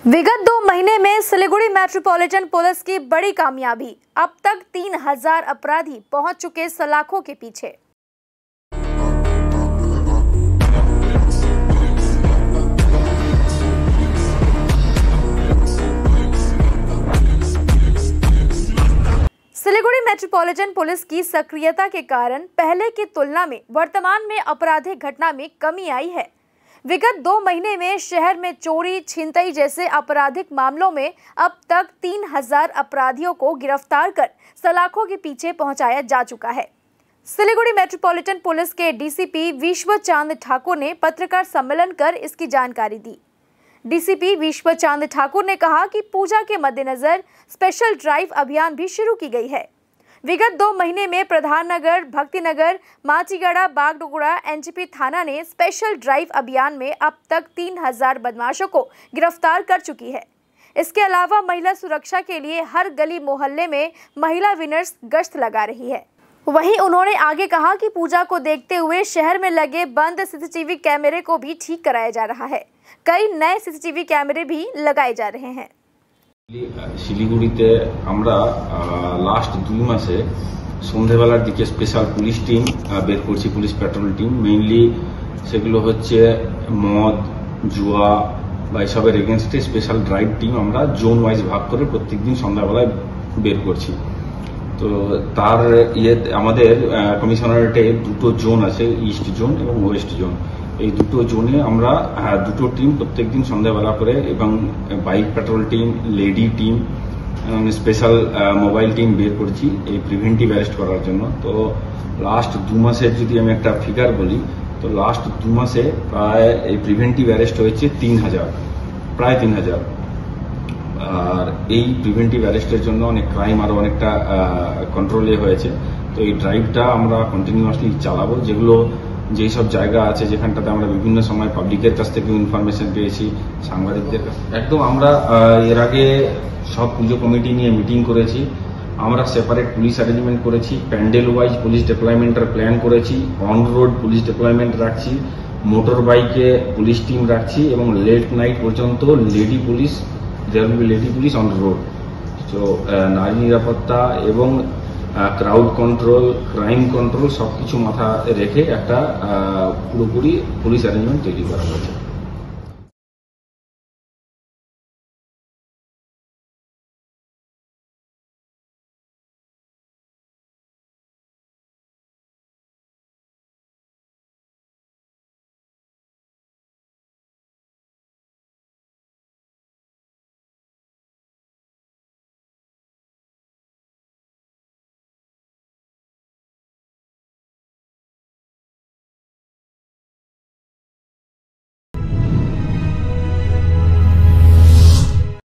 विगत 2 महीने में सिलीगुड़ी मेट्रोपॉलिटन पुलिस की बड़ी कामयाबी। अब तक 3000 अपराधी पहुंच चुके सलाखों के पीछे। सिलीगुड़ी मेट्रोपॉलिटन पुलिस की सक्रियता के कारण पहले की तुलना में वर्तमान में आपराधिक घटना में कमी आई है। विगत 2 महीने में शहर में चोरी, छिनतई जैसे आपराधिक मामलों में अब तक 3000 अपराधियों को गिरफ्तार कर सलाखों के पीछे पहुंचाया जा चुका है। सिलीगुड़ी मेट्रोपॉलिटन पुलिस के डीसीपी विश्वचांद ठाकुर ने पत्रकार सम्मेलन कर इसकी जानकारी दी। डीसीपी विश्वचांद ठाकुर ने कहा कि पूजा के मद्देनजर स्पेशल ड्राइव अभियान भी शुरू की गई है। विगत 2 महीने में प्रधान नगर, भक्तिनगर, माचीगढ़ा, बागडोगरा एनजीपी थाना ने स्पेशल ड्राइव अभियान में अब तक 3000 बदमाशों को गिरफ्तार कर चुकी है। इसके अलावा महिला सुरक्षा के लिए हर गली मोहल्ले में महिला विनर्स गश्त लगा रही है। वहीं उन्होंने आगे कहा कि पूजा को देखते हुए शहर में लगे बंद सीसीटीवी कैमरे को भी ठीक कराया जा रहा है। कई नए सीसीटीवी कैमरे भी लगाए जा रहे हैं। শিলিগুড়িতে আমরা লাস্ট 2 মাসে সন্ধ্যাবেলার দিকে স্পেশাল পুলিশ টিম বের করছি, পুলিশ পেট্রোল টিম। মেইনলি সেগুলো হচ্ছে মদ, জুয়া বা এসবের এগেনস্টে স্পেশাল ড্রাইভ টিম আমরা জোন ওয়াইজ ভাগ করে প্রত্যেকদিন সন্ধ্যাবেলায় বের করছি। তো তার আমাদের কমিশনারেটে দুটো জোন আছে, ইস্ট জোন এবং ওয়েস্ট জোন। এই দুটো জোনে আমরা দুটো টিম প্রত্যেকদিন সন্ধ্যাবেলা করে এবং bike petrol team, lady team, special mobile team বের করছি এই প্রিভেন্টিভ অ্যারেস্ট করার জন্য। তো লাস্ট 2 মাসের যদি আমি একটা ফিগার বলি, তো লাস্ট 2 মাসে প্রায় এই প্রিভেন্টিভ অ্যারেস্ট হয়েছে 3000, প্রায় 3000। আর এই প্রিভেন্টিভ অ্যারেস্টের জন্য অনেক ক্রাইম আরো অনেকটা কন্ট্রোলে হয়েছে। তো এই ড্রাইভটা আমরা কন্টিনিউয়াসলি চালাবো। যেই সব জায়গা আছে যেখানটাতে আমরা বিভিন্ন সময় পাবলিকের কাছ থেকে ইনফরমেশন পেয়েছি, সাংবাদিকদের কাছ থেকে, একদম আমরা এর আগে সব পুজো কমিটি নিয়ে মিটিং করেছি। আমরা সেপারেট পুলিশ অ্যারেঞ্জমেন্ট করেছি, প্যান্ডেল ওয়াইজ পুলিশ ডিপ্লয়মেন্টের প্ল্যান করেছি, অন রোড পুলিশ ডিপ্লয়মেন্ট রাখছি, মোটর বাইকে পুলিশ টিম রাখছি এবং লেট নাইট পর্যন্ত লেডি পুলিশ অন রোড। তো নারী নিরাপত্তা এবং ক্রাউড কন্ট্রোল, ক্রাইম কন্ট্রোল সবকিছু মাথা রেখে একটা পুরোপুরি পুলিশ অ্যারেঞ্জমেন্ট তৈরি করা হয়েছে।